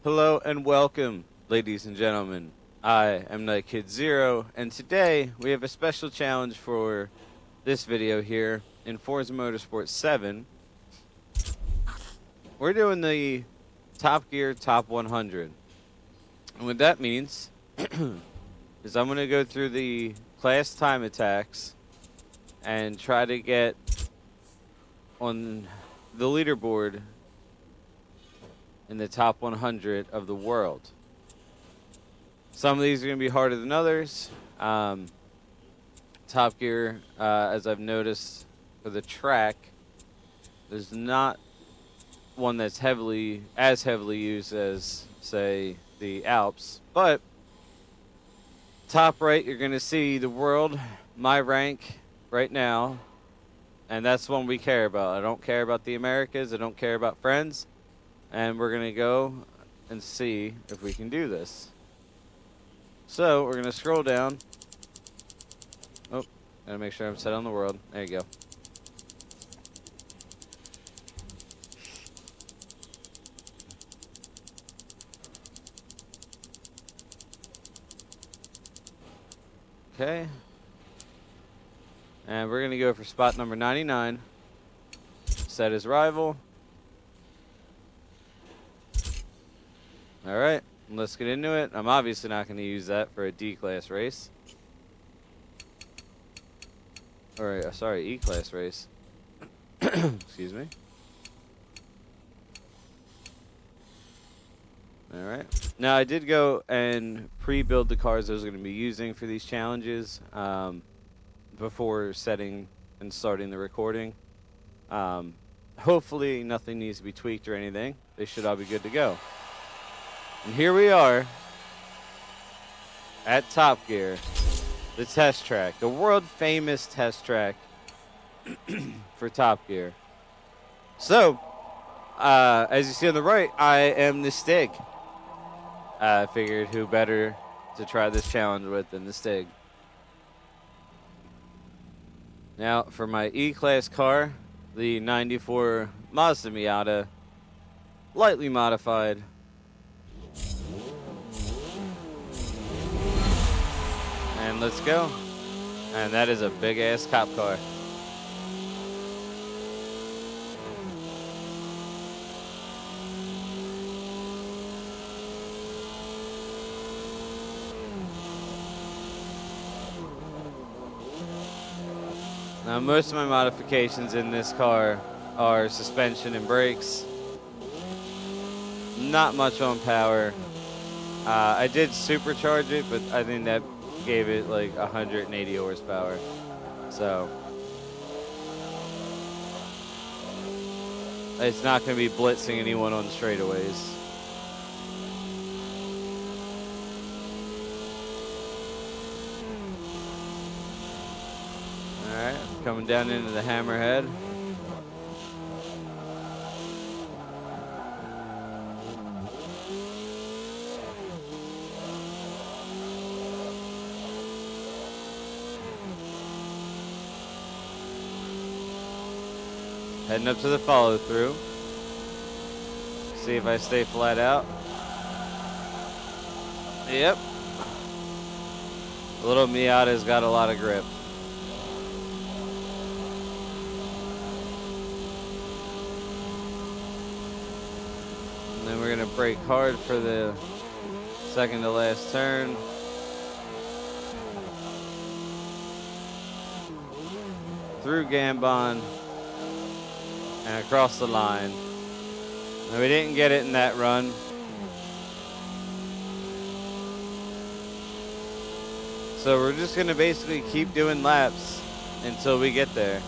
Hello and welcome, ladies and gentlemen. I am Night Kid Zero, and today we have a special challenge for this video here in Forza Motorsport 7. We're doing the Top Gear Top 100. And what that means is I'm going to go through the class time attacks and try to get on the leaderboard in the top 100 of the world. Some of these are going to be harder than others. Top Gear, as I've noticed for the track, there's not one that's as heavily used as, say, the Alps. But top right, you're going to see the world, my rank right now, and that's one we care about. I don't care about the Americas. I don't care about friends. And we're going to go and see if we can do this. So we're going to scroll down. Oh, gotta make sure I'm set on the world. There you go. Okay. And we're going to go for spot number 99. Set as rival. Alright, let's get into it. I'm obviously not going to use that for a D-class race. Or, sorry, E-class race. Excuse me. Alright. Now, I did go and pre-build the cars I was going to be using for these challenges before setting and starting the recording. Hopefully, nothing needs to be tweaked or anything. They should all be good to go. And here we are at Top Gear, the test track, the world famous test track for Top Gear. So, as you see on the right, I am the Stig. I figured who better to try this challenge with than the Stig. Now, for my E-Class car, the 94 Mazda Miata, lightly modified. And let's go. And that is a big-ass cop car. Now, most of my modifications in this car are suspension and brakes. Not much on power. I did supercharge it, but I think that gave it like 180 horsepower. So it's not going to be blitzing anyone on straightaways. Alright, coming down into the hammerhead. Heading up to the follow-through. See if I stay flat out. Yep. The little Miata's got a lot of grip. And then we're going to brake hard for the second to last turn. Through Gambon. And across the line. Now, we didn't get it in that run. So we're just going to basically keep doing laps until we get there.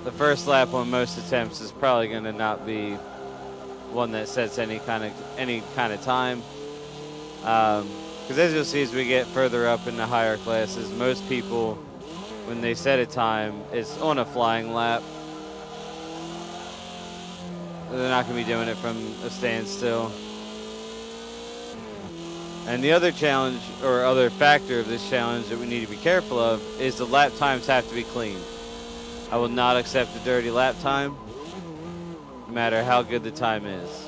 The first lap on most attempts is probably going to not be one that sets any kind of time. Because as you'll see as we get further up in the higher classes, most people, when they set a time, it's on a flying lap. They're not going to be doing it from a standstill. And the other challenge, or other factor of this challenge that we need to be careful of, is the lap times have to be clean. I will not accept a dirty lap time. no matter how good the time is.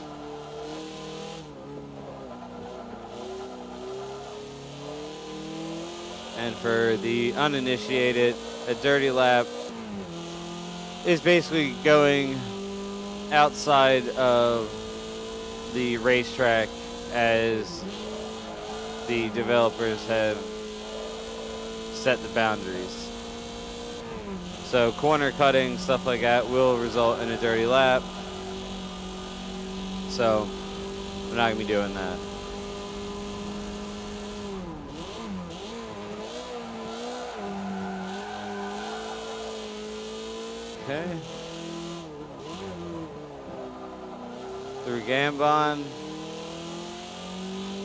And for the uninitiated, a dirty lap is basically going outside of the racetrack as the developers have set the boundaries. So corner cutting, stuff like that, will result in a dirty lap. So we're not going to be doing that. Okay. Through Gambon.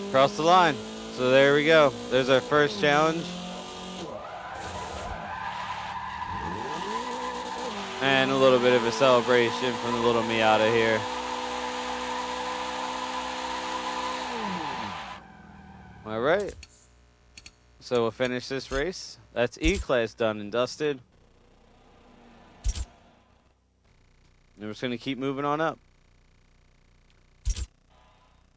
Across the line. So there we go. There's our first challenge. And a little bit of a celebration from the little Miata here. All right. So we'll finish this race. That's E-Class done and dusted. And we're just going to keep moving on up.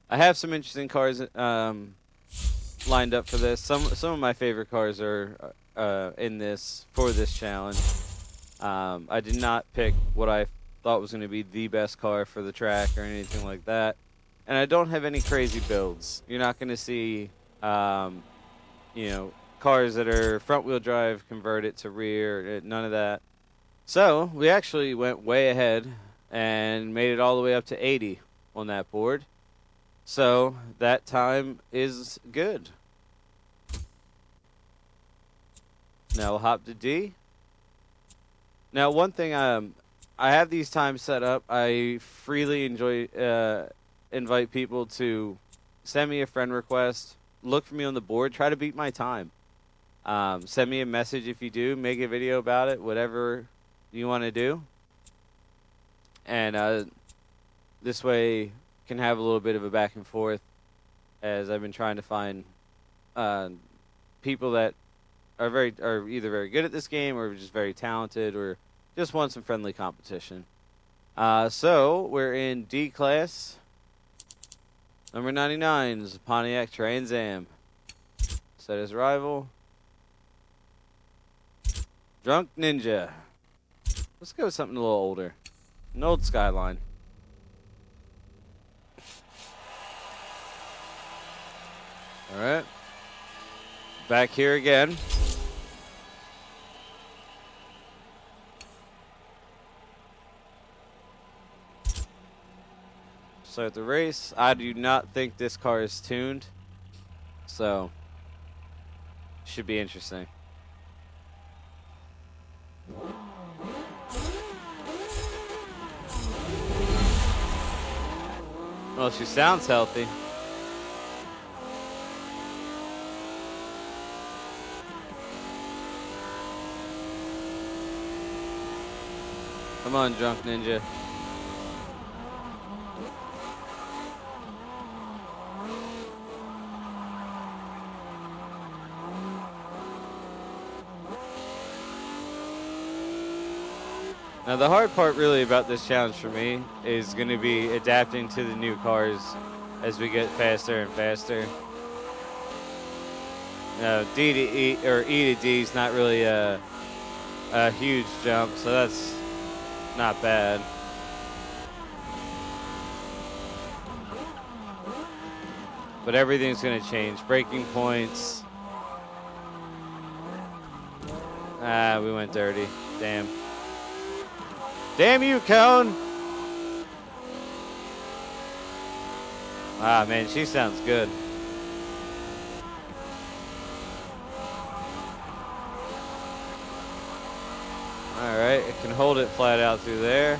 I have some interesting cars lined up for this. Some of my favorite cars are in this for this challenge. I did not pick what I thought was going to be the best car for the track or anything like that. And I don't have any crazy builds. You're not going to see, you know, cars that are front-wheel drive converted to rear, none of that. So we actually went way ahead and made it all the way up to 80 on that board. So that time is good. Now we'll hop to D. Now one thing, I have these times set up. I freely invite people to send me a friend request, look for me on the board, try to beat my time. Send me a message if you do, make a video about it, whatever you want to do. And this way can have a little bit of a back and forth, as I've been trying to find people that are either very good at this game or just very talented or just want some friendly competition. So we're in D class. Number 99 is Pontiac Trans Am. Set as rival. Drunk Ninja. Let's go with something a little older. An old Skyline. All right. Back here again. Start the race. I do not think this car is tuned, so should be interesting. Well, she sounds healthy. Come on, Drunk Ninja. Now, the hard part really about this challenge for me is going to be adapting to the new cars as we get faster and faster. D to E, or E to D is not really a huge jump, so that's not bad. But everything's going to change. Braking points. Ah, we went dirty. Damn. Damn you, Cone! Ah, man, she sounds good. Alright, it can hold it flat out through there.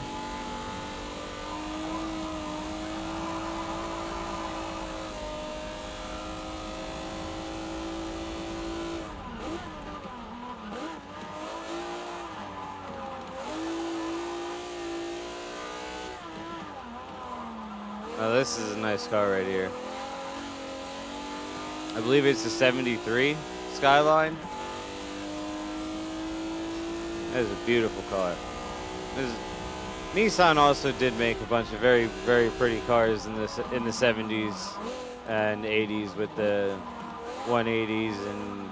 Oh, this is a nice car right here. I believe it's a 73 Skyline. That is a beautiful car. Nissan also did make a bunch of very, very pretty cars in the 70s and 80s with the 180s and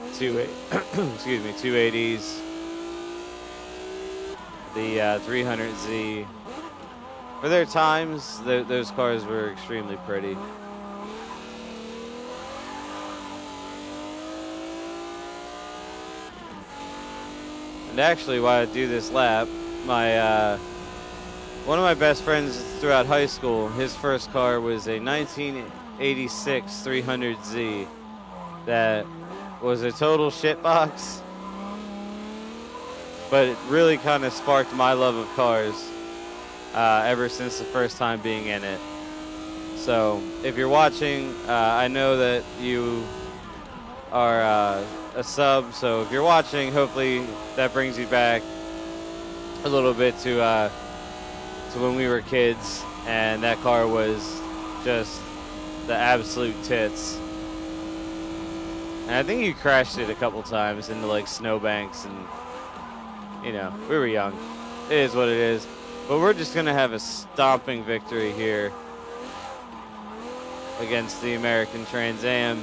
excuse me, 280s, the 300Z. For their times, those cars were extremely pretty. And actually, while I do this lap, my one of my best friends throughout high school, his first car was a 1986 300Z that was a total shitbox, but it really kind of sparked my love of cars ever since the first time being in it. So if you're watching, I know that you are a sub, so if you're watching, hopefully that brings you back a little bit to when we were kids, and that car was just the absolute tits. And I think you crashed it a couple times into like snowbanks, and you know, we were young. It is what it is. But we're just gonna have a stomping victory here against the American Trans Am.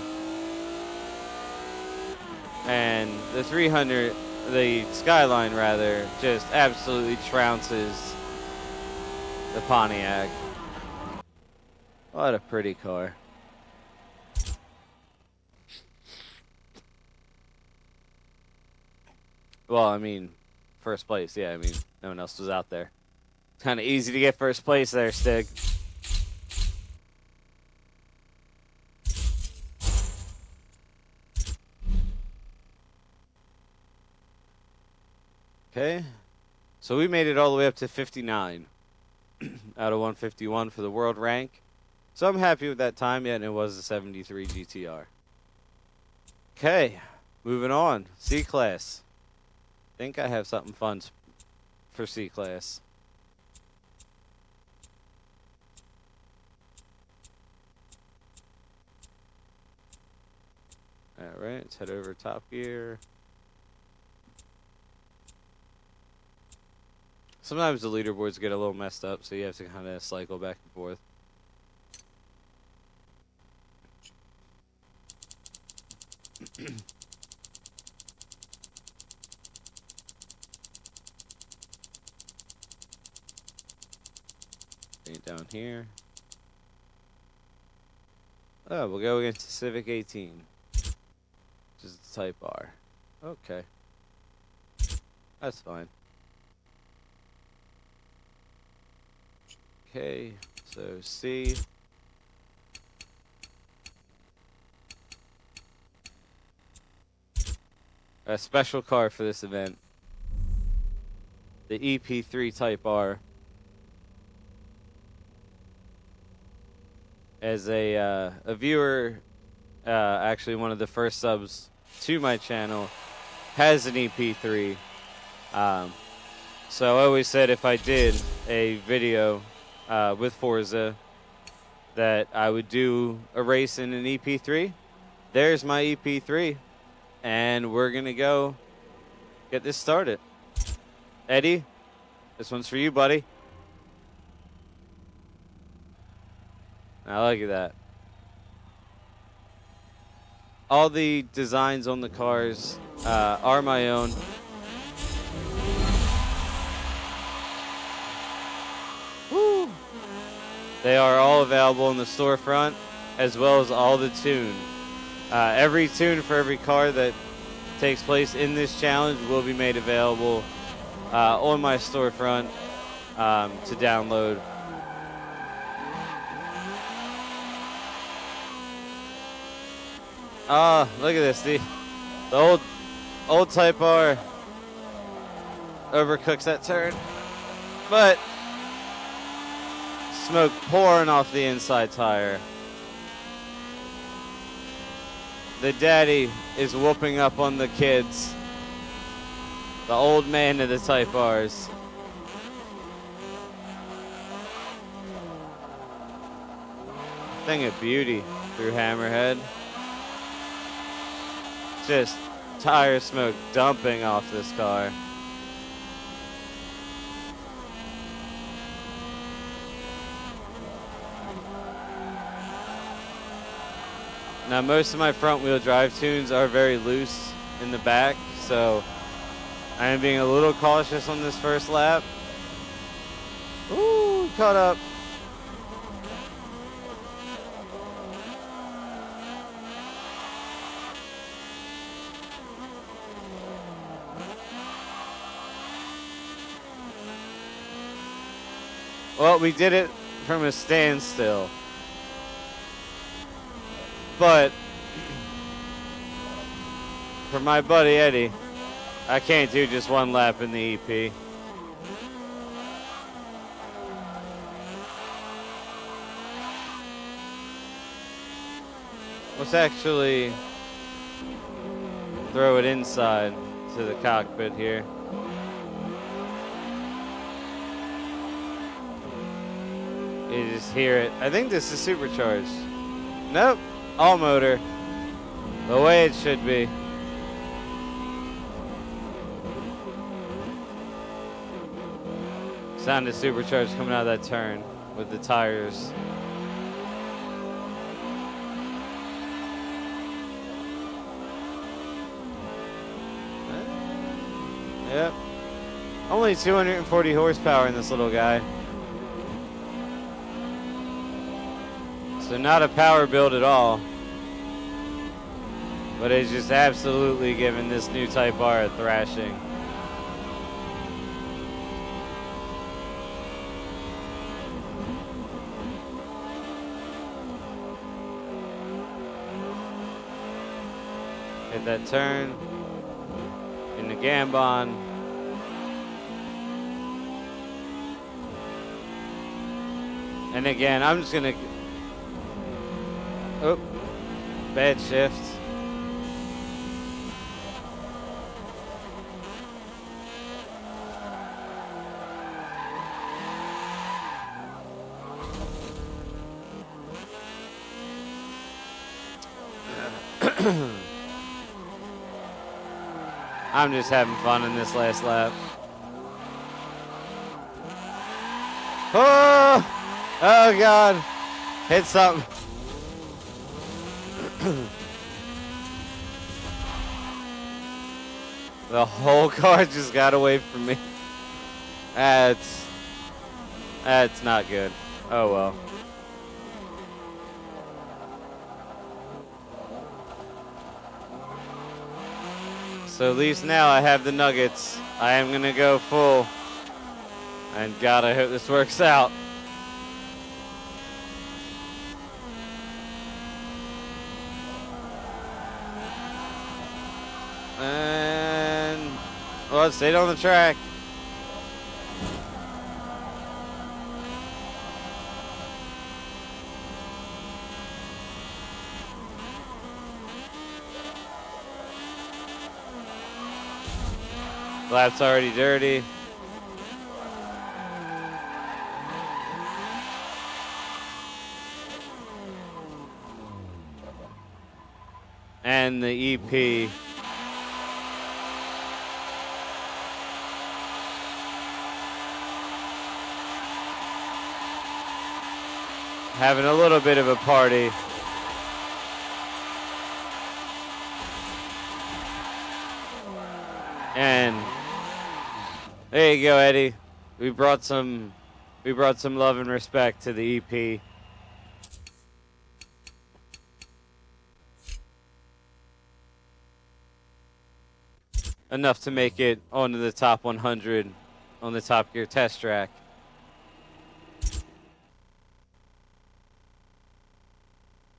And the 300, the Skyline rather, just absolutely trounces the Pontiac. What a pretty car. Well, I mean, first place, yeah, I mean, no one else was out there. Kind of easy to get first place there, Stig. Okay, so we made it all the way up to 59 out of 151 for the world rank. So I'm happy with that time, yeah, and it was a 73 GTR. Okay, moving on. C-Class. I think I have something fun for C-Class. Alright, let's head over Top Gear. Sometimes the leaderboards get a little messed up, so you have to kind of cycle back and forth. Down here. Oh, we'll go against the Civic 18, which is the Type R. Okay. That's fine. Okay, so C. A special car for this event. The EP3 Type R. As a viewer, actually one of the first subs to my channel, has an EP3. So I always said if I did a video with Forza that I would do a race in an EP3. There's my EP3. And we're going to go get this started. Eddie, this one's for you, buddy. I like that. All the designs on the cars are my own. Woo! They are all available in the storefront, as well as all the tune. Every tune for every car that takes place in this challenge will be made available on my storefront to download. Ah, look at this. The old Type R overcooks that turn, but smoke pouring off the inside tire. The daddy is whooping up on the kids. The old man of the Type R's. Thing of beauty through Hammerhead. Just tire smoke dumping off this car. Now, most of my front-wheel drive tunes are very loose in the back, so I am being a little cautious on this first lap. Ooh, caught up. Well, we did it from a standstill. But for my buddy Eddie, I can't do just one lap in the EP. Let's actually throw it inside to the cockpit here. You just hear it. I think this is supercharged. Nope, all motor. The way it should be. Sound of supercharged coming out of that turn with the tires. Yep. Only 240 horsepower in this little guy. So not a power build at all. But it's just absolutely giving this new Type R a thrashing. Hit that turn. In the Gambon. And again, I'm just gonna... Oh, bad shift. I'm just having fun in this last lap. Oh! Oh, God. Hit something. The whole car just got away from me. That's not good. Oh, well. So at least now I have the nuggets. I am going to go full. And God, I hope this works out. And, well, it stayed on the track. Lap's already dirty. And the EP. Having a little bit of a party. And there you go, Eddie. We brought some love and respect to the EP. Enough to make it onto the top 100 on the Top Gear test track.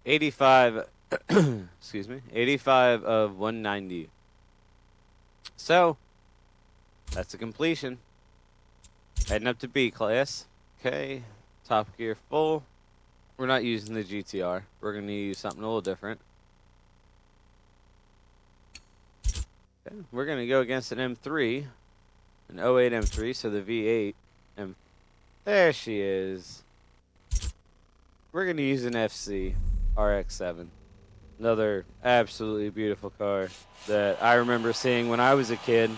Excuse me, 85 of 190. So, that's a completion. Heading up to B class. Okay, Top Gear full. We're not using the GTR. We're going to use something a little different. Okay, we're going to go against an M3, an 08 M3, so the V8. There she is. We're going to use an FC RX-7. Another absolutely beautiful car that I remember seeing when I was a kid.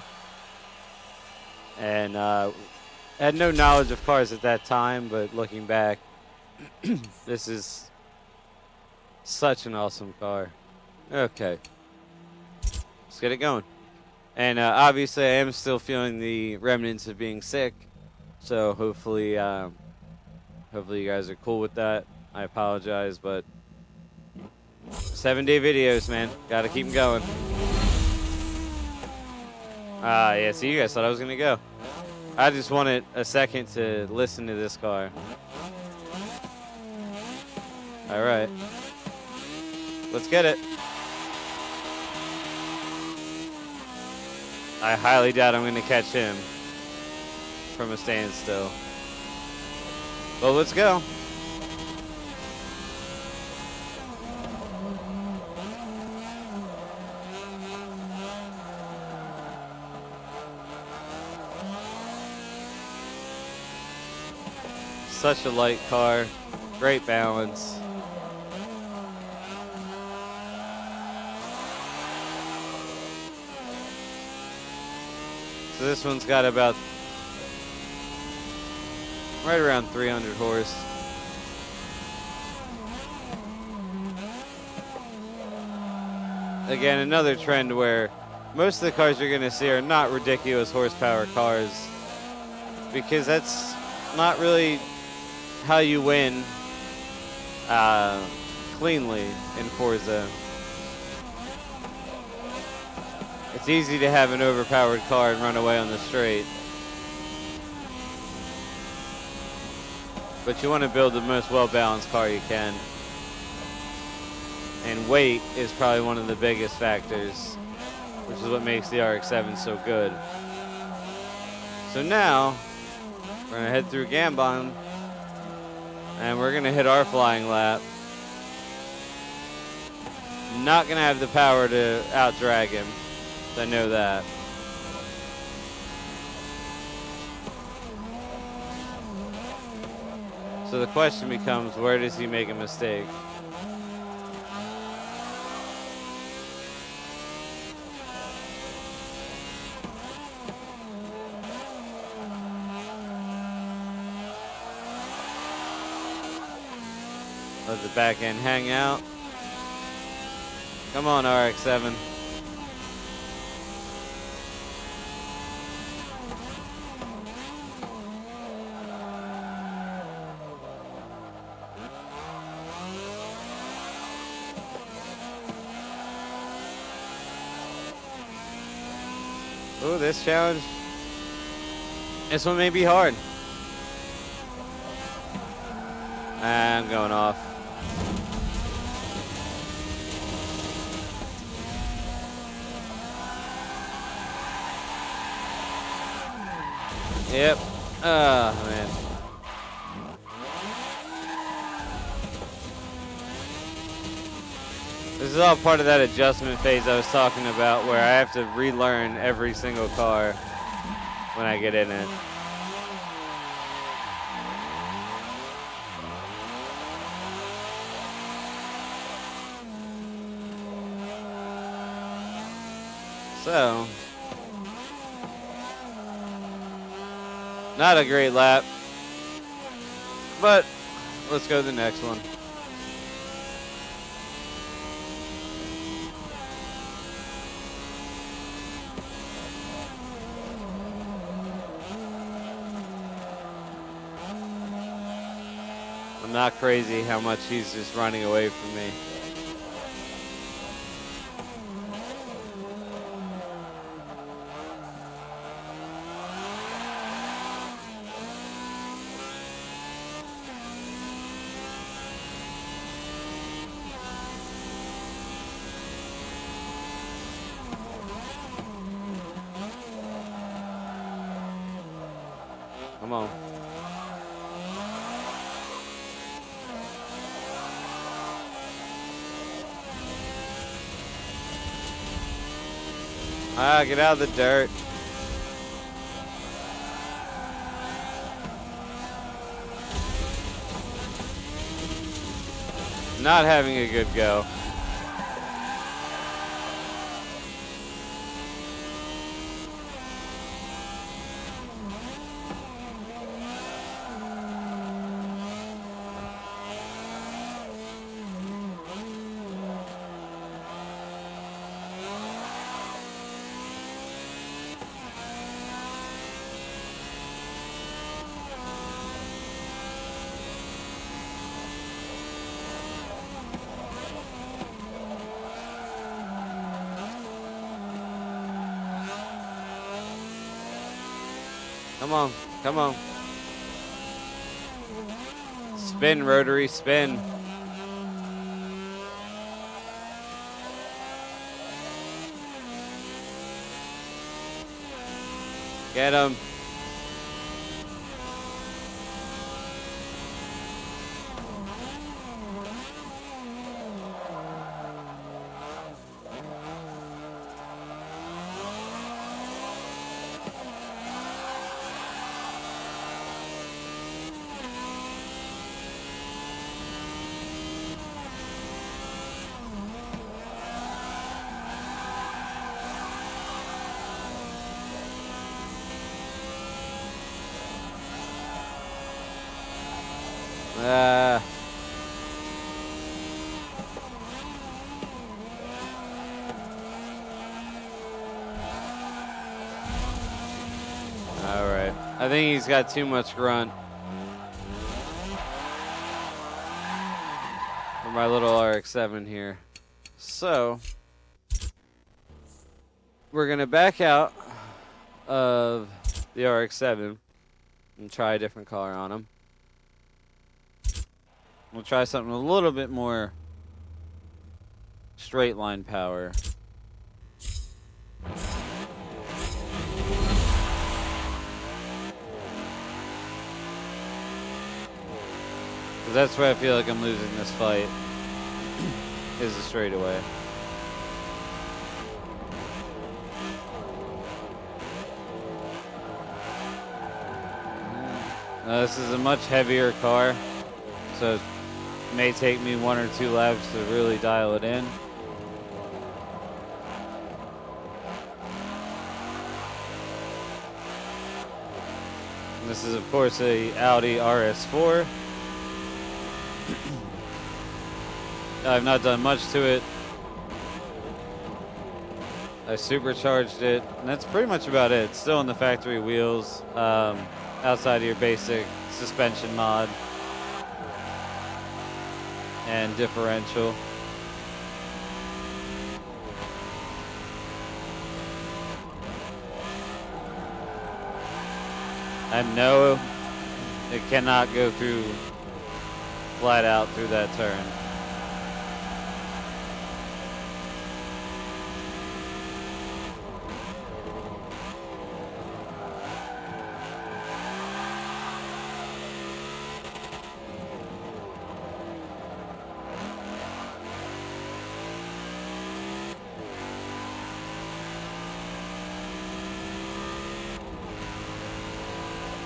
And had no knowledge of cars at that time, but looking back, this is Such an awesome car. Okay. Let's get it going. And obviously, I am still feeling the remnants of being sick. So hopefully, hopefully you guys are cool with that. I apologize, but 7-day videos, man. Gotta keep them going. Yeah, see, you guys thought I was gonna go. I just wanted a second to listen to this car. All right. Let's get it. I highly doubt I'm gonna catch him from a standstill. Well, let's go. Such a light car, great balance. So this one's got about right around 300 horse. Again, another trend where most of the cars you're going to see are not ridiculous horsepower cars, because that's not really how you win cleanly in Forza. It's easy to have an overpowered car and run away on the straight, but you want to build the most well-balanced car you can. And weight is probably one of the biggest factors, which is what makes the RX-7 so good. So now, we're going to head through Gambon, and we're going to hit our flying lap. Not going to have the power to out-drag him. I know that. So the question becomes, where does he make a mistake? Let the back end hang out. Come on, RX-7. Oh, this challenge. This one may be hard. I'm going off. Yep. Oh, man. This is all part of that adjustment phase I was talking about, where I have to relearn every single car when I get in it. So, not a great lap, but let's go to the next one. I'm not crazy how much he's just running away from me. Come on. Get out of the dirt. Not having a good go. Come on. Come on. Spin, rotary, spin. Get him. Alright. I think he's got too much grunt for my little RX-7 here. So, we're going to back out of the RX-7 and try a different color on him. We'll try something a little bit more straight line power. That's where I feel like I'm losing this fight, is the straightaway. This is a much heavier car, so it may take me 1 or 2 laps to really dial it in. And this is, of course, a Audi RS4. I've not done much to it. I supercharged it, and that's pretty much about it. It's still on the factory wheels, outside of your basic suspension mod and differential. I know it cannot go through flat out through that turn.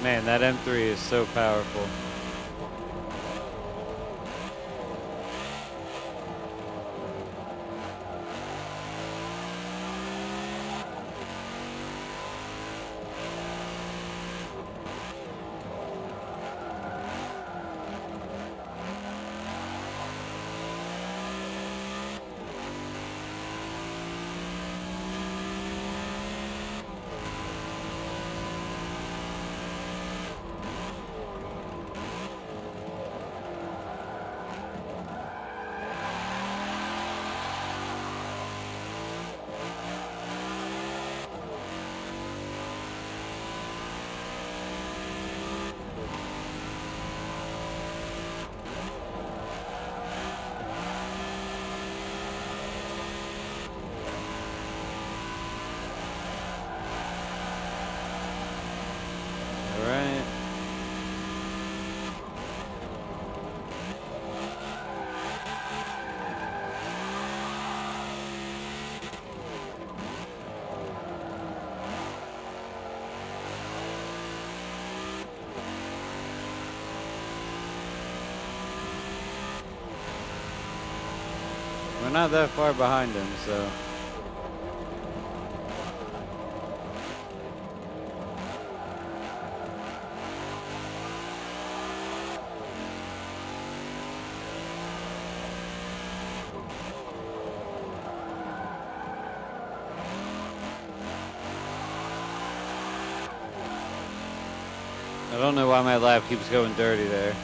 Man, that M3 is so powerful. We're not that far behind him, so. I don't know why my lap keeps going dirty there.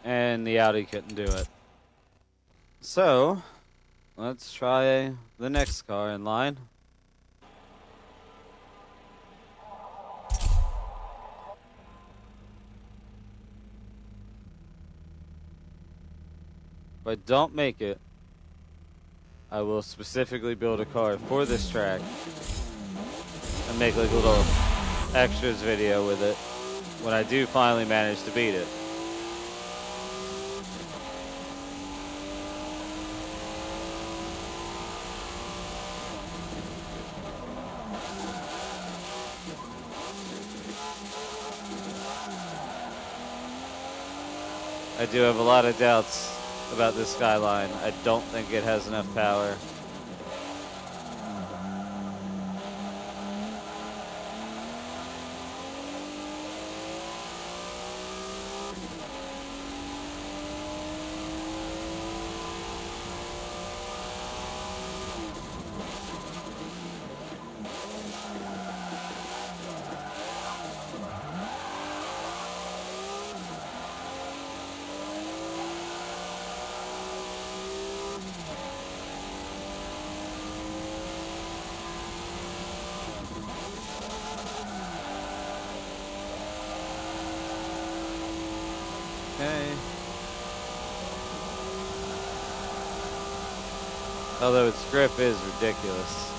and the Audi couldn't do it. So, let's try the next car in line. If I don't make it, I will specifically build a car for this track and make like a little extras video with it when I do finally manage to beat it. I do have a lot of doubts about this Skyline. I don't think it has enough power. Okay. Although its grip is ridiculous.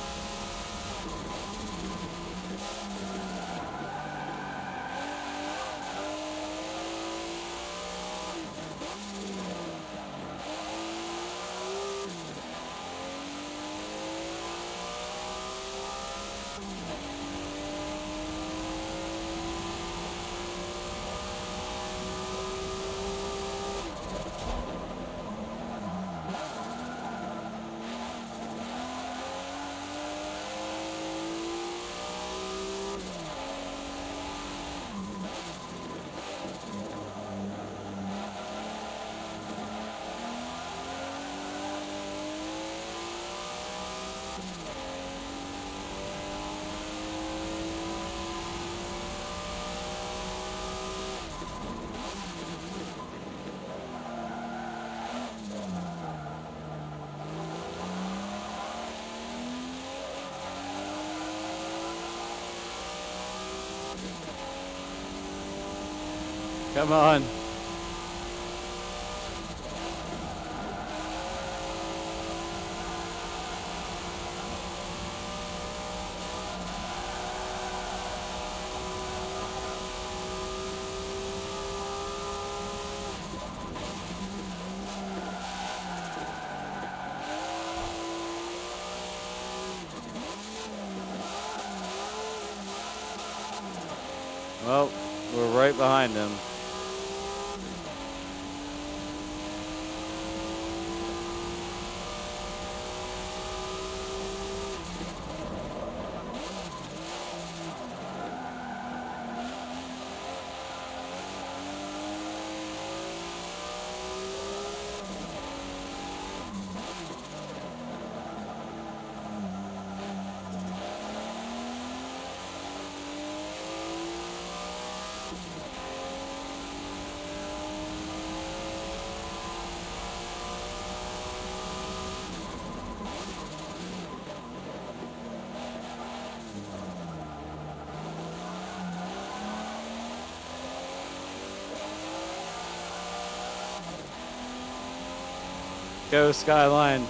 Come on. Well, we're right behind them. Go Skyline.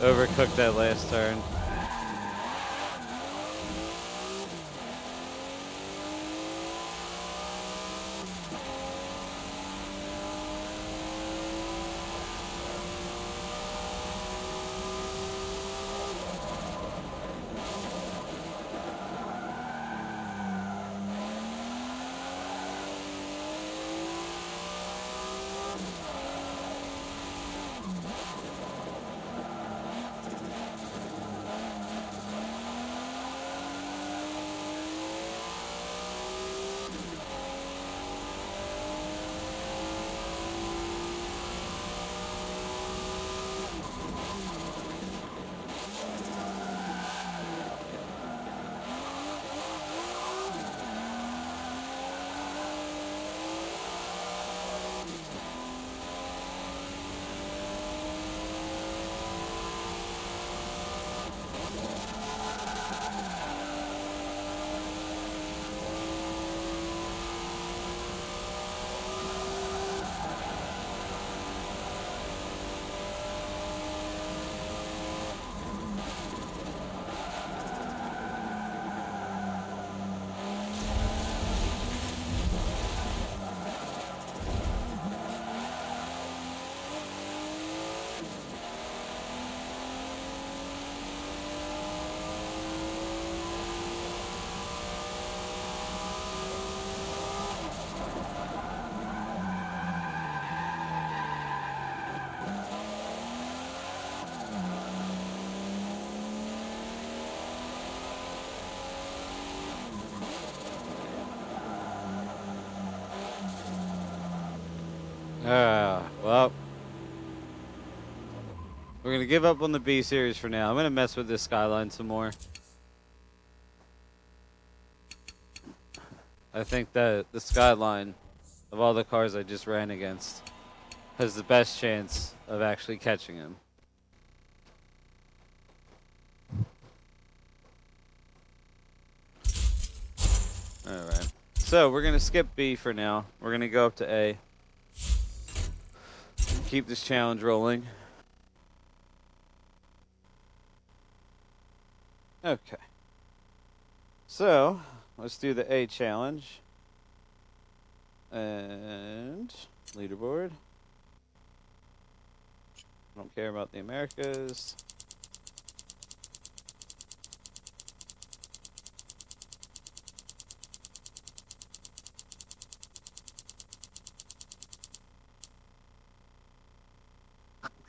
Overcooked that last turn. gonna give up on the B series for now. I'm gonna mess with this Skyline some more. I think that the Skyline, of all the cars I just ran against, has the best chance of actually catching him. Alright. So, we're going to skip B for now. We're going to go up to A. Keep this challenge rolling. Okay. So, let's do the A challenge. And leaderboard. Don't care about the Americas.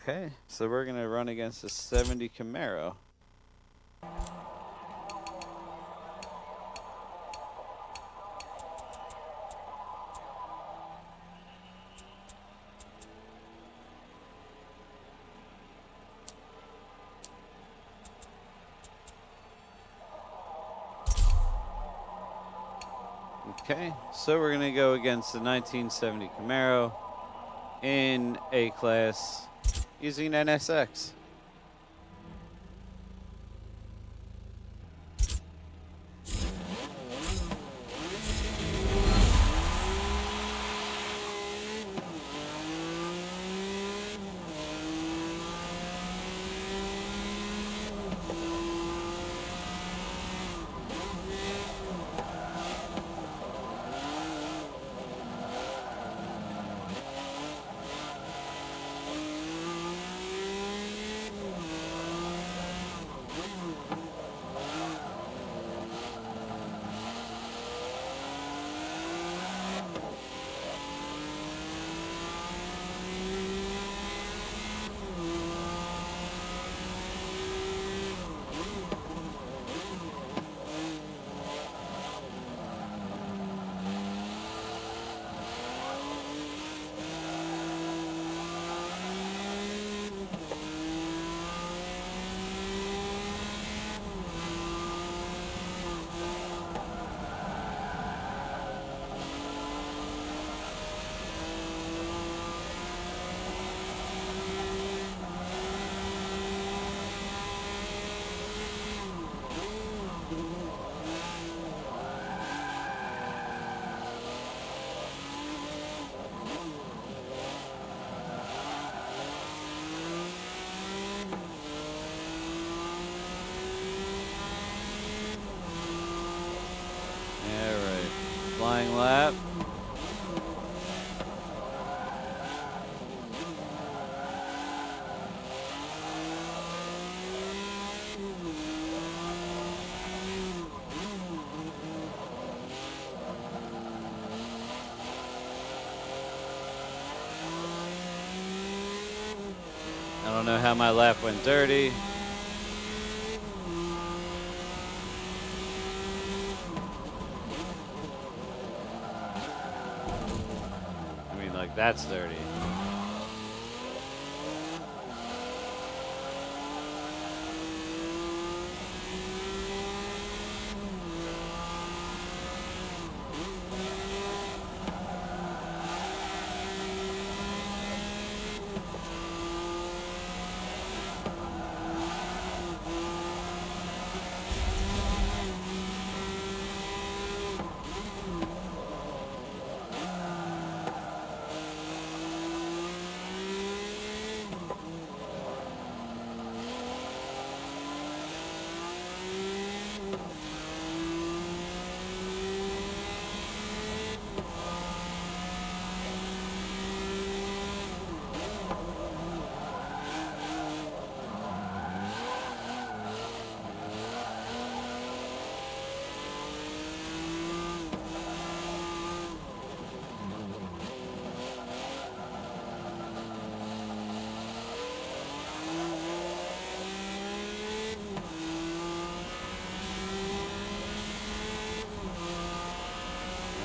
Okay, so we're going to run against a 70 Camaro. Okay, so we're going to go against the 1970 Camaro in A class using NSX. Flying lap. I don't know how my lap went dirty. That's dirty.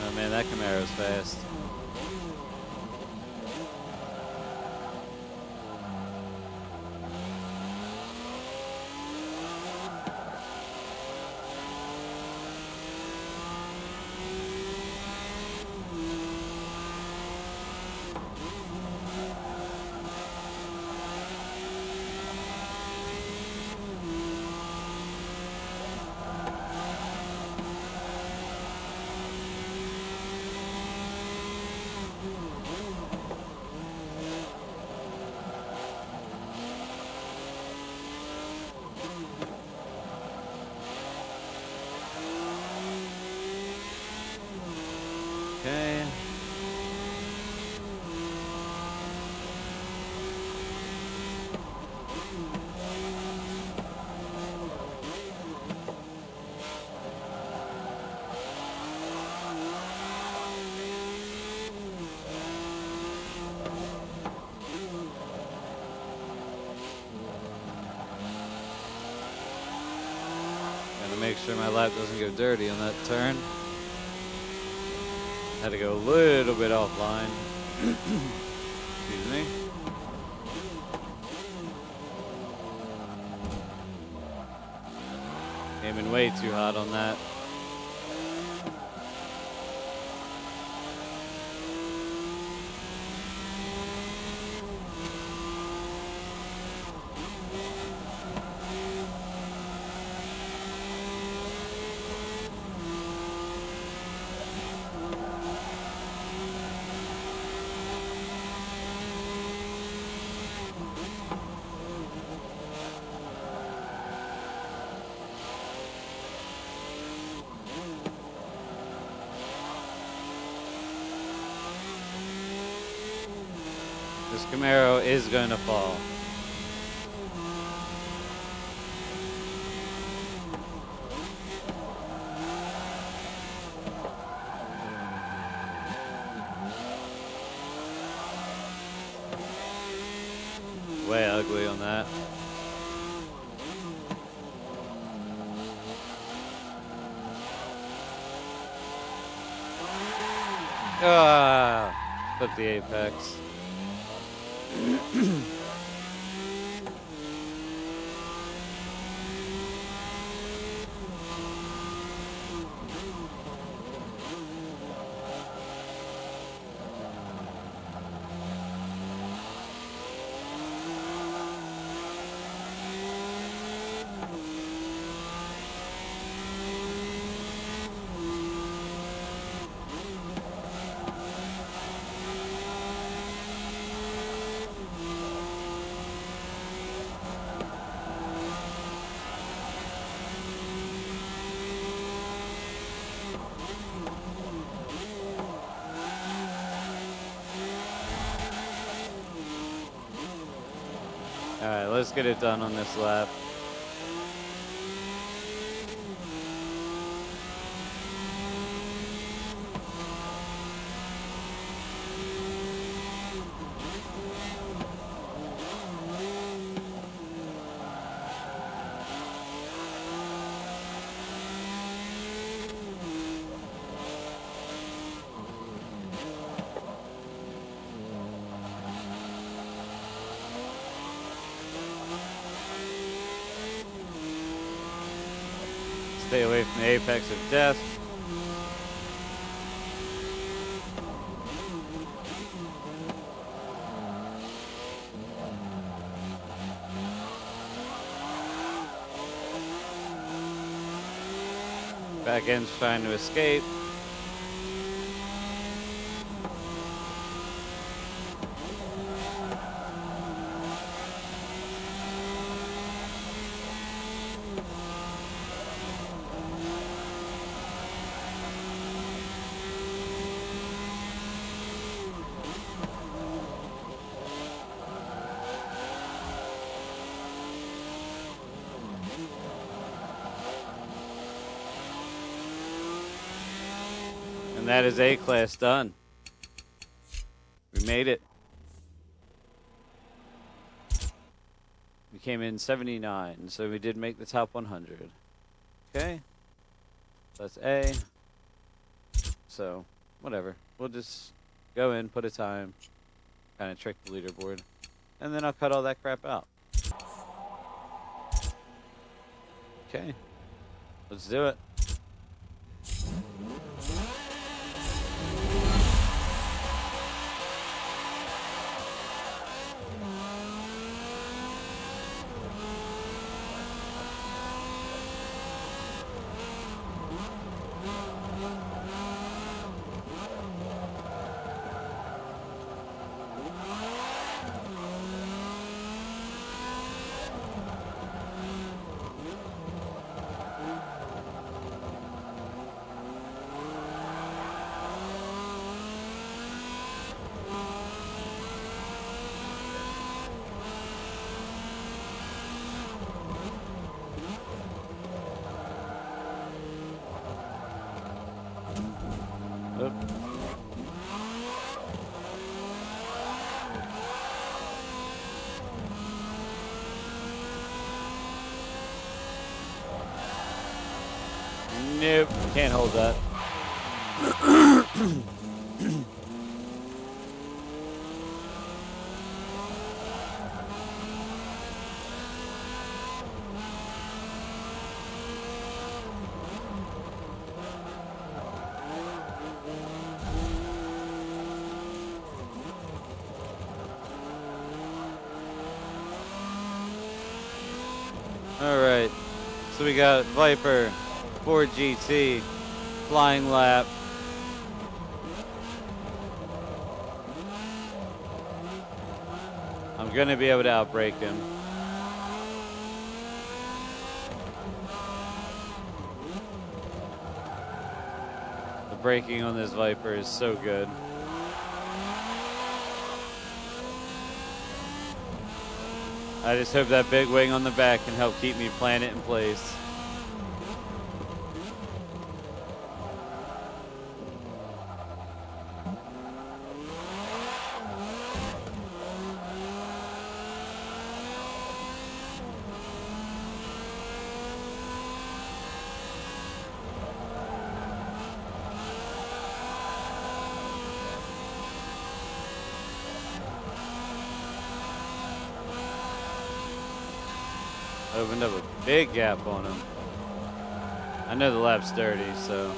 Oh man, that Camaro's fast. Trying to make sure my lap doesn't go dirty on that turn. Had to go a little bit offline. Excuse me. Came in way too hot on that. This Camaro is going to fall. Way ugly on that. Ah, flip the apex. Alright, let's get it done on this lap. Stay away from the apex of death. Back end's trying to escape. And that is A-Class done. We made it. We came in 79, so we did make the top 100. Okay. That's A. So, whatever. We'll just go in, put a time, kind of trick the leaderboard, and then I'll cut all that crap out. Okay. Let's do it. Nope, can't hold that. Alright, so we got Viper, Ford GT, Flying Lap. I'm gonna be able to outbrake him. The braking on this Viper is so good. I just hope that big wing on the back can help keep me planted in place. Opened up a big gap on him. I know the lap's dirty, so.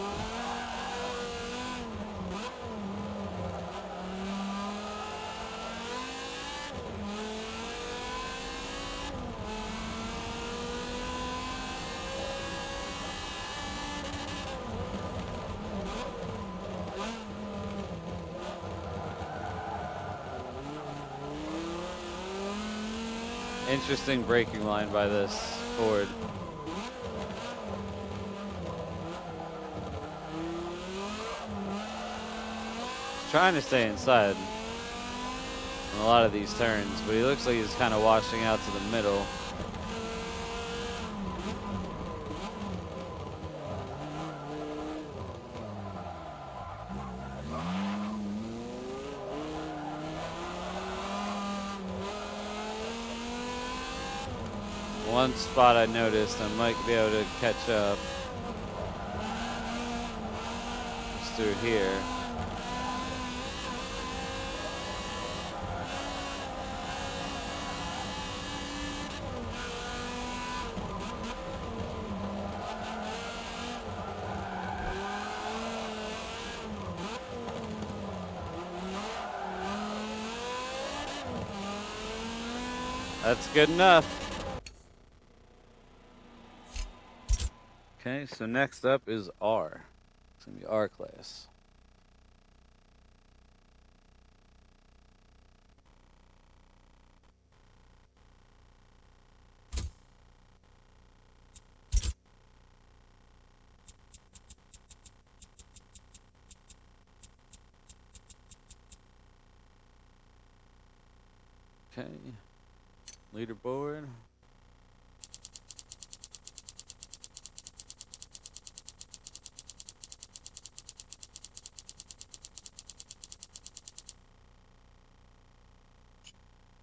Interesting braking line by this Ford. He's trying to stay inside in a lot of these turns, but he looks like he's kind of washing out to the middle. One spot I noticed I might be able to catch up. It's through here. That's good enough. Okay, so next up is R. It's going to be R class. Okay, leaderboard.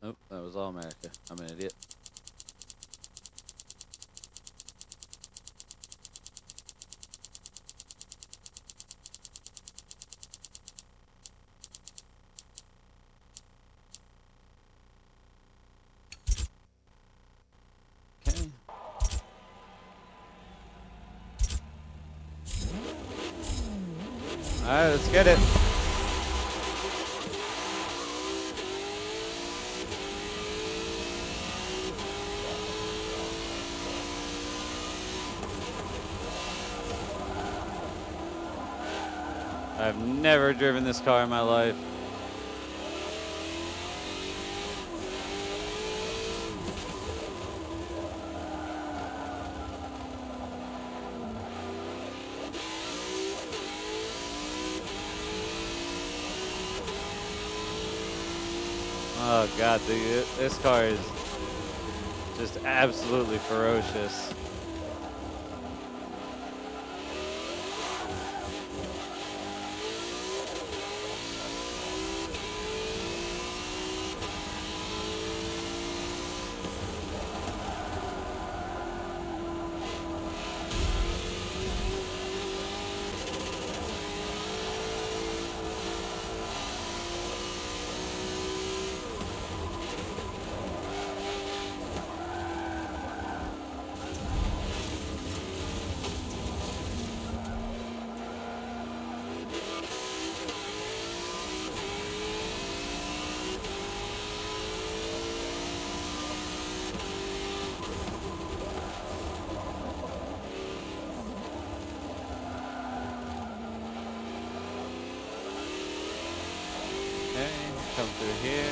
Nope, that was All America. I'm an idiot. Okay. Alright, let's get it. I've never driven this car in my life. Oh God, dude, this car is just absolutely ferocious. come through here.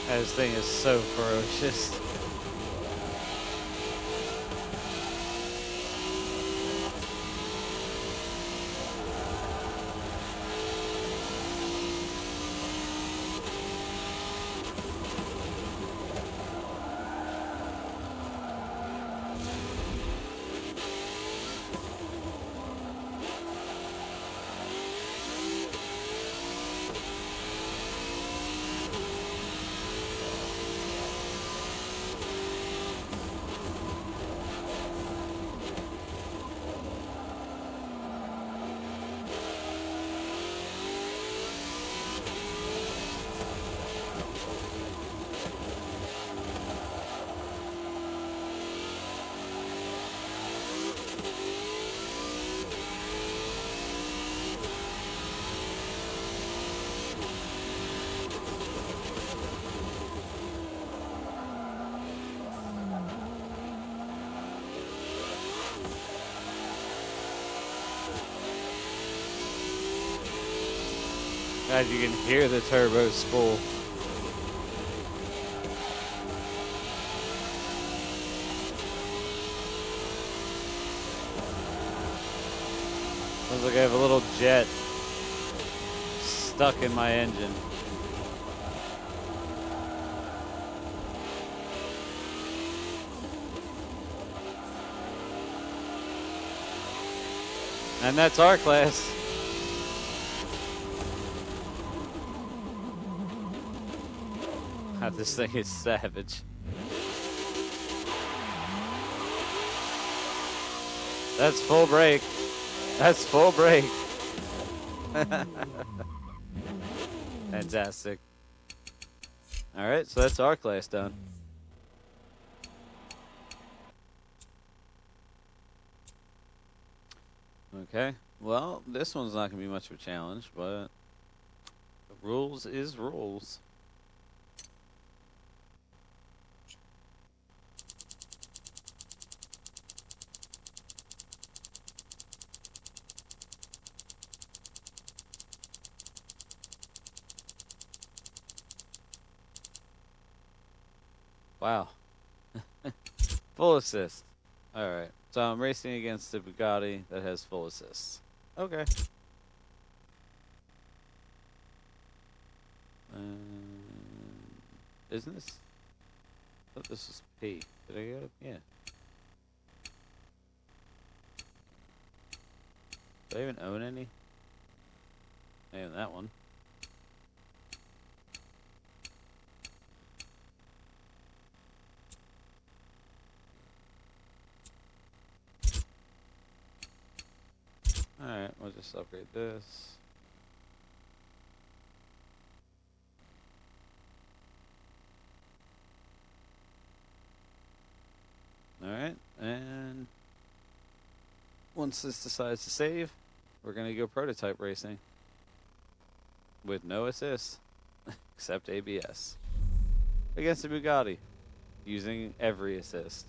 This thing is so ferocious. As you can hear the turbo spool. Sounds like I have a little jet stuck in my engine. And that's our class. This thing is savage. That's full brake. That's full brake. Fantastic. All right, so that's our class done. Okay, well, this one's not going to be much of a challenge, but rules is rules. Wow. Full assist. Alright. So I'm racing against the Bugatti that has full assists. Okay. Isn't this? I thought this was P. Did I go? Yeah. Do I even own any? I own that one. Alright, we'll just upgrade this. Alright, and once this decides to save, we're going to go prototype racing with no assist except ABS against the Bugatti using every assist.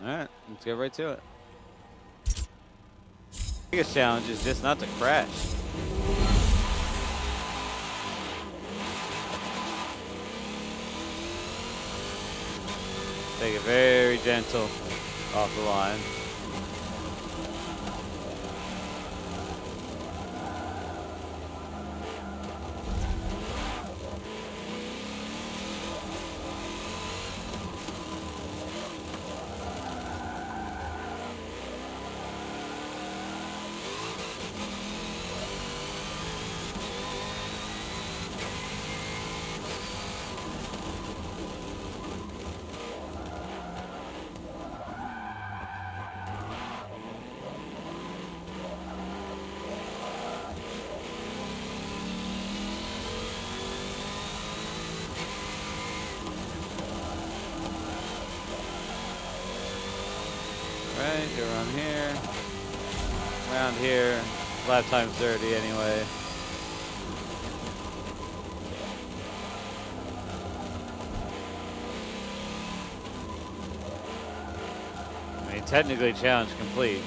Alright, let's get right to it. The biggest challenge is just not to crash. Take it very gentle off the line. Alright, go around here. Around here. Lap time's 30 anyway. I mean, technically challenge complete.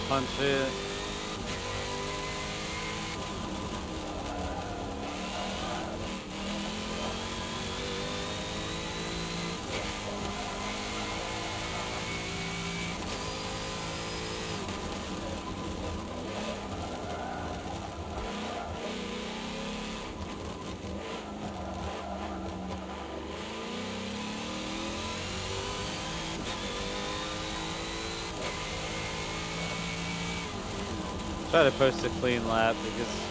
Punch it. Try to post a clean lap because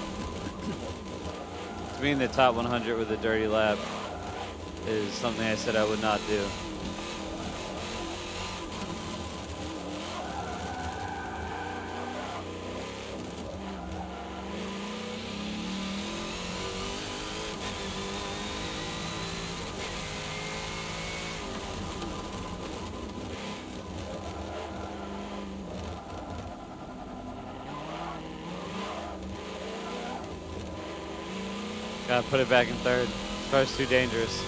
to be in the top 100 with a dirty lap is something I said I would not do. Gotta put it back in third. This car's too dangerous.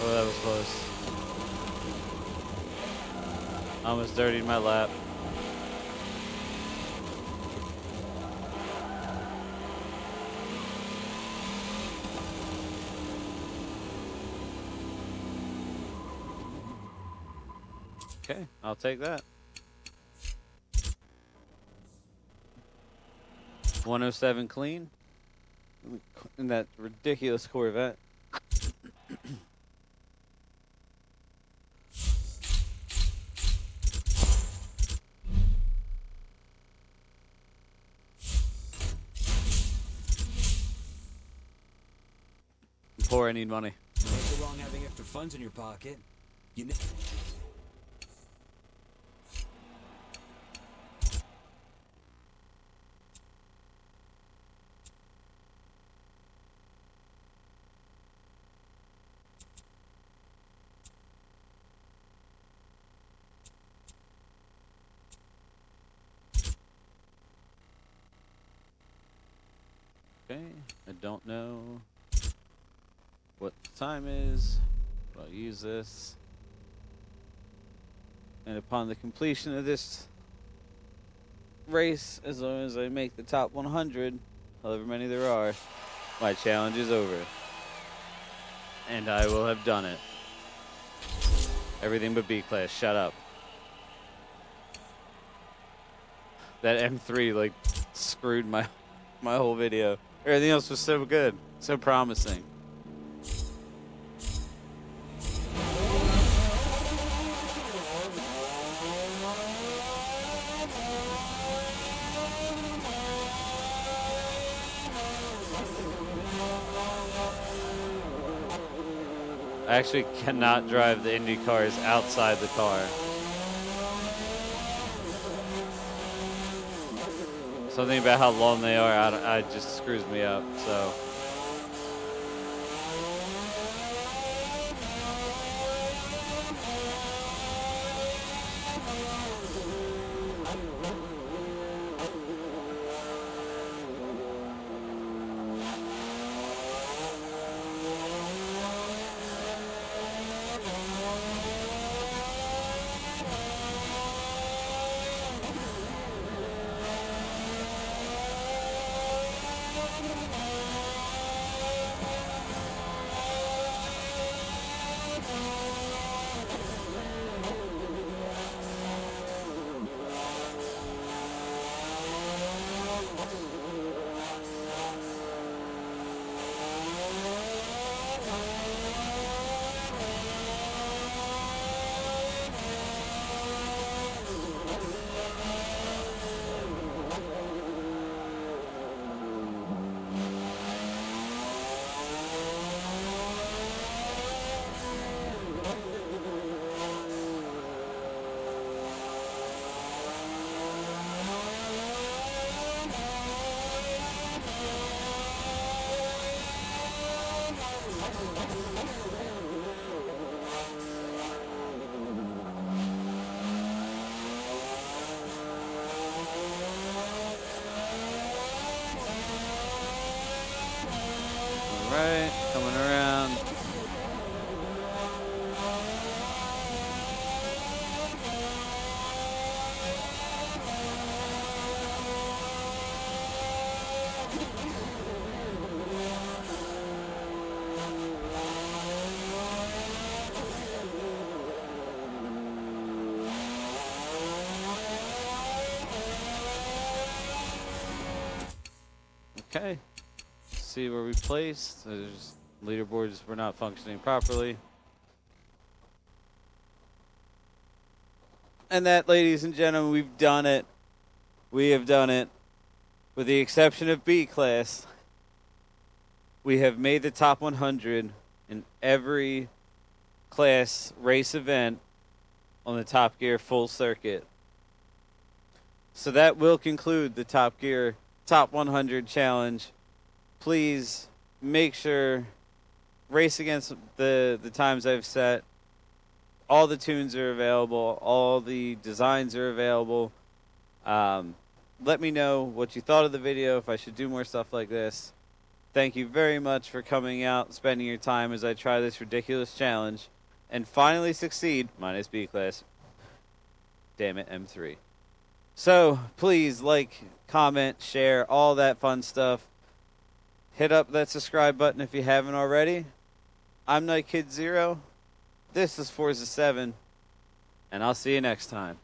Oh, that was close. Almost dirtied my lap. Okay, I'll take that. 107 clean. In that ridiculous Corvette. I'm poor, I need money. Can't go wrong having extra funds in your pocket. You know. Okay, I don't know what the time is, but I'll use this. And upon the completion of this race, as long as I make the top 100, however many there are, my challenge is over. And I will have done it. Everything but B-class, shut up. That M3 like screwed my whole video. Everything else was so good, so promising. I actually cannot drive the Indy cars outside the car. Something about how long they are, it just screws me up, so. Alright, coming around. Okay. See where we placed. There's leaderboards were not functioning properly. And that, ladies and gentlemen, we've done it. We have done it. With the exception of B class, we have made the top 100 in every class race event on the Top Gear full circuit. So that will conclude the Top Gear Top 100 challenge. Please make sure, race against the times I've set. All the tunes are available. All the designs are available. Let me know what you thought of the video, if I should do more stuff like this. Thank you very much for coming out, spending your time as I try this ridiculous challenge, and finally succeed, minus B class. Damn it, M3. So, please like, comment, share, all that fun stuff. Hit up that subscribe button if you haven't already. I'm Night Kid 0. This is Forza 7, and I'll see you next time.